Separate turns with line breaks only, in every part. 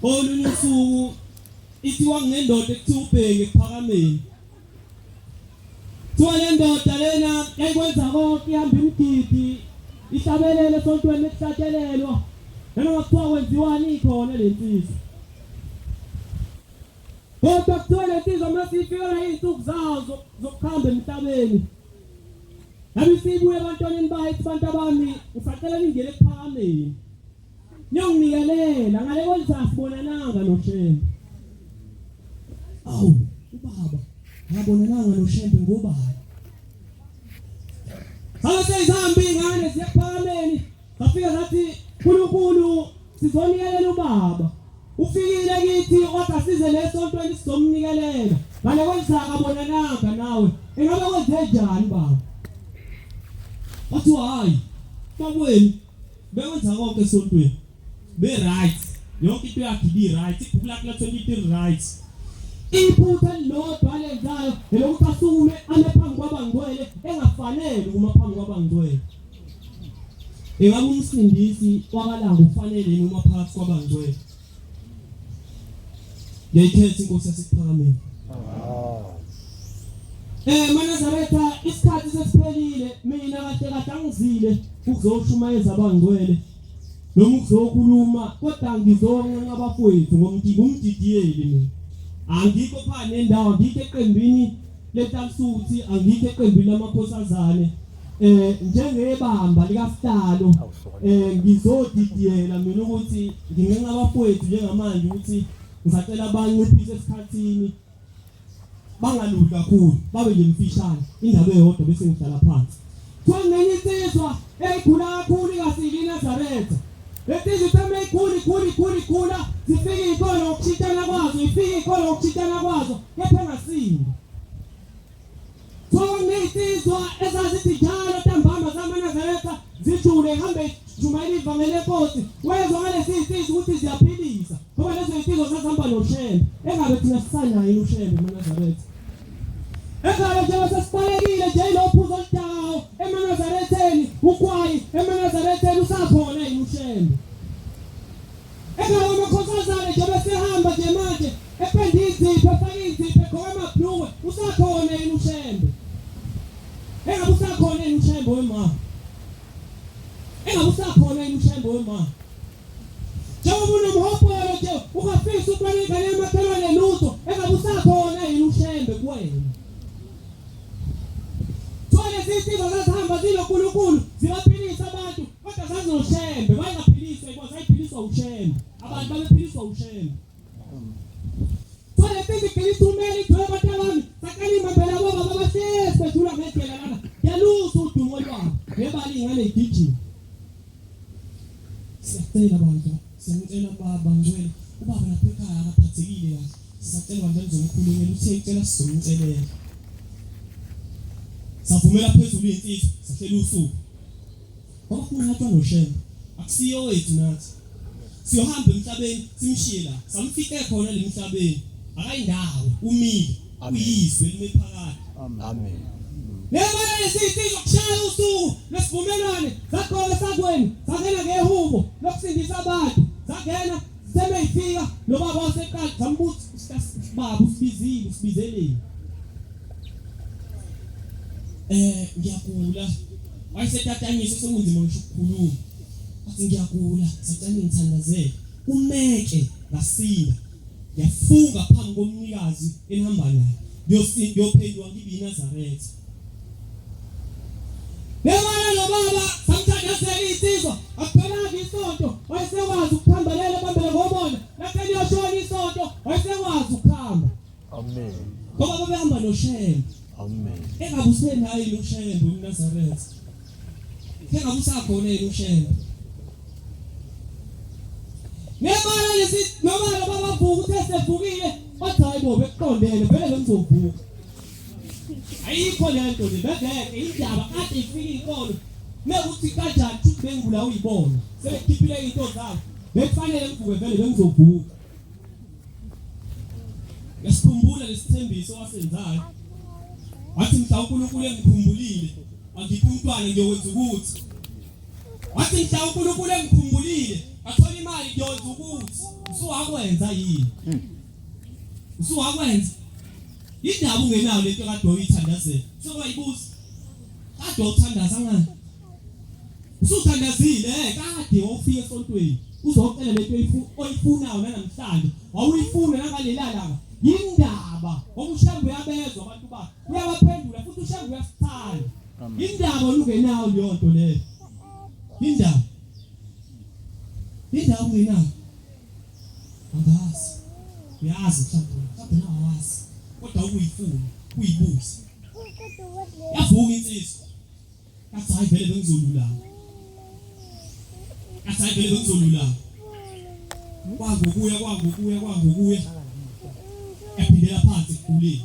olunye usuku ithi wangendoda ekuthiubheke ephakameni Tuwale ndoda lena yayikwenza konke ihamba imgidi ihlabelele esontweni ekuhlatshelelwa noma kuthiwa kwenziwani ikhona lensizwa kodwa kuthiwa lensizwa masifika izinsuku zazo zokuhamba emhlabeni Nabi sibuye abantwaneni bayithi bantu abami usacela ingene ephakameni Nyongikelela ngale kwenza sibonananga noShembe Awu ubaba ngabonananga noShembe ngobaba Sasezihambi ingane ziyephakameni bafika zathi uNkulunkulu sizonikelela ubaba ufikile kithi kodwa size lesontweni sizomnikelela ngale kwenza kabonananga nawe engabe kwenze njani baba Bathi hayi babweni bekwenza konke esontweni be right yonke into yakhe be right ibhuku lakhe la-23 right iphutha lodwa lenzayo elokuthi asukume amephambi kwabangcwele engafanele kuma phambi kwabangcwele engabe umsindisi wabalanga ufanele yini uma phakathi kwabangcwele ngiyikhetha inkosi yasePhakameni Manazaretha isikhathi sesiphelile mina kahle kahle angizile ukuzoshumayeza abangcwele noma ukuzokhuluma kodwa ngizonqa abafowethu ngomdidiyeli mina angikho phana nendawo ngikho eqembini leTalsuthi angikho eqembini lamakhosazane njengebamba likaStalo ngizodidiyela mina ukuthi ngingenqa abafowethu njengamanje ukuthi ngisacela abanciphise esikhathini bangaluli kakhulu babe lemfishane indaba eyodwa bese ngihlala phansi kwenye insizwa eyikhula kakhulu ngasili Nazaretha letizi theme ikhula zifike ikolo ukuchithana kwazo ifike ikolo ukuchithana kwazo kepha ngasindi kwenye insizwa ezazithi njalo ntambama zamaNazaretha zijule ihambe jumayeli ivangeli lenkosi wezwa ngalesi insizwa ukuthi ziyaphilisa ngoba lezo insizwa zazihamba noShembe engabe thina sisanayo uShembe eManazaretha Ekhala nje sesibalekile nje ilophuzo olutawo eManazaretheni ukwayi eManazaretheni usakhona yini uShembe Ekhala amakhosazane nje besehamba nje manje epende izipho efake izipho egqoka amabhluwe usakhona yini uShembe Engabe usakhona yini uShembe wema Engabe usakhona yini uShembe wema Njengoba unomhopolo nje ukafisa ukwanika nemakhelwane lutho engabe usakhona yini uShembe kuwena Insizwa zazihamba ziloNkulunkulu zibaphilisa abantu kodwa zazinoShembe bayingaphiliswa because ayiphiliswa uShembe abantu babephiliswa uShembe Thole physically tumeli thole abantu abami sakalima phela boba babasese bethula ngedlela lana yalusa udumo lwabo ngebali ingane igijima Siyacela abantu siyacela baba ngcwele ubaba lapha ekhaya akaphathekile kahle sisacela kanjani ngizomkhulumela uthe icela sizomcelela Savumela phezulu insizwa sahlela usuku ngoba kungathwa noShembe akusiyo wethu nathi siyohamba emhlabeni simshiye la samfike khona lemhlabeni akayindawo umile uyizwe limephakathi
Amen
Nemali lesizwe kushaya usuku lesivumelwane zakhona sakweni sakena ngehubo lokusindisa abantu sakena semeyifika lo baba waseqala zambuza baba usibizeleni ngiyakula wayesetatanyisa sokunzima ngisho ukukhuluma athi ngiyakula sathane ngithandazela umeke ngasinda yafunga phambi komnikazi enihamba naye yophendwa ngibe iNazaretha Nemali lo baba samthandazela insizwa akuphelanga isonto wayesekwazi ukuhambelela bambele ngobona latheni yoshona isonto wayesekwazi ukuhamba
Amen
ngoba babehamba noShembe
Amen
Engabe usenayo yini uShembe eMnazaretha Engabe usakhona yini uShembe Nemali lesi noma babavuka uthe sevukile bathi hayibo bekuqondene vele ngizovuka Ayikho lento le bengeke indaba kade ifike inkolo mekuthi kanjani ukuthi bengibula uyibona sebekhiphile into zabo bekufanele ngivuke vele bengizovuka Ngesikhumbula lesithembiso wasenzayo Wathi mhla uNkulunkulu engikhumbulile angiphi umntwana ngiyokwenza ukuthi Wathi mhla uNkulunkulu engikhumbulile athola imali ngiyoza ukuthi usuwakwenza yini usuwakwenza indaba ungenayo lento kade uyithandazela sokuyibuza kade uthandaza ngani usuthandazile kade wofika esontweni uzocela lento oyifunayo namhlanje wawuyifuna nangalelala indaba Ushembe uyabezwa abantu bakhe uyabaphendula futhi Ushembe uyasithanda indaba ungenayo leyo nto leyo indaba ungenayo angazi uyazi mhlawumbe nawazi kodwa ukuyifuna uyibuza yavuka insizwa athi hayi vele bengizolulama kwangokuya yaphindela phansi ekhuleni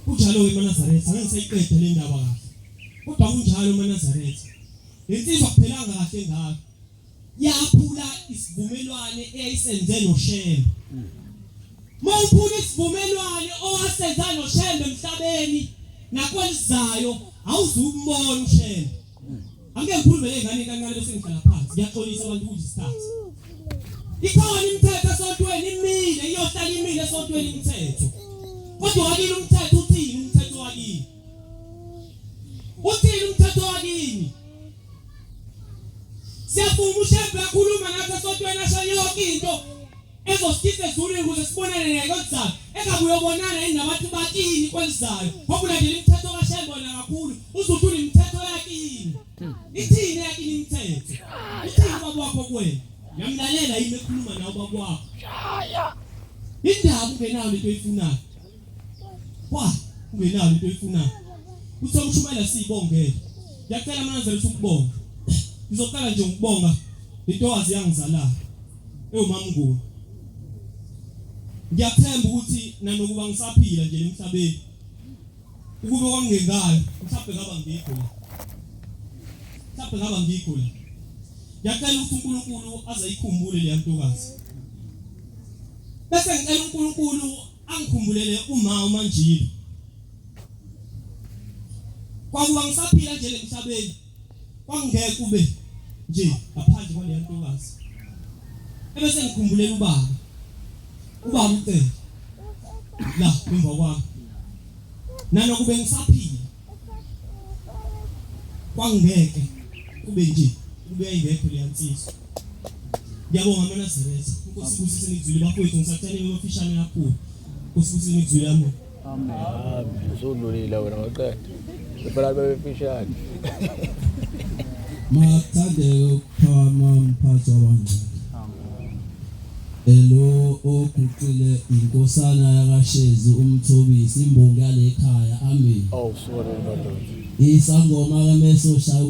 kunjalo eManazaretha ngeke sayiqede le ndaba kahle kodwa kunjalo eManazaretha insizwa kuphelanga kahle ngakho yaphula isivumelwano eyayisenze noShembe mawuphula isivumelwano owasenza noShembe emhlabeni nakwelizayo awuzumbona uShembe angeke ngikhulumele ngane kancane bese ngihlala phansi ngiyaxolisa abantu ukuthi isithathe ikhona imithetho esontweni imile iyohlala imile esontweni imithetho kodwa wakini umthetho uthini umthetho wakini wakini siyafuna uShembe yakhuluma nathi esontweni asho yonke into ezosithize ezulwini ukuze sibonane naye kodwa engabe uyobonana yini nabantu bakini kwelizayo ngoba nje imithetho kaShembe wona kakhulu uzothula imithetho yakini ithini yakini imithetho ithini baba wakho kuwena yamlalela yini ekhuluma nawe baba wakho indaba ungenayo lento oyifunayo ungenayo lento oyifunayo uthomshumayela siyibongele ngiyacela amanazela ukubonga ngizoqala nje ukubonga intokazi yangizalayo ewumama Nguni ngiyathemba ukuthi nanokuba ngisaphila nje emhlabeni ukube kwangengayo mhlawumbe ngaba ngikho la ngiyacela ukuthi uNkulunkulu azayikhumbule le ntokazi bese ngicela uNkulunkulu angikhumbulele uma manjini kwakuba ngisaphila nje emhlabeni kwangeke kube nje ngaphandle kwale ntokazi ebese ngikhumbulele ubaba ucela la emva kwami nanokube ngisaphila kwangeke kube nje kube ayingekho le yansizwa ngiyabonga amanazareth inkosi kusise ngizwile bafowethu ngisathelele ofishane kakhulu inkosi kusise ngizwile amen
amen uzolulila wena waqeda phela bebefishane
mathande phama mphathi wabantu elo okuqile inkosana yakashezi umthobisi imbongi yale ekhaya amen
oh sorry no
isangoma kameso shaya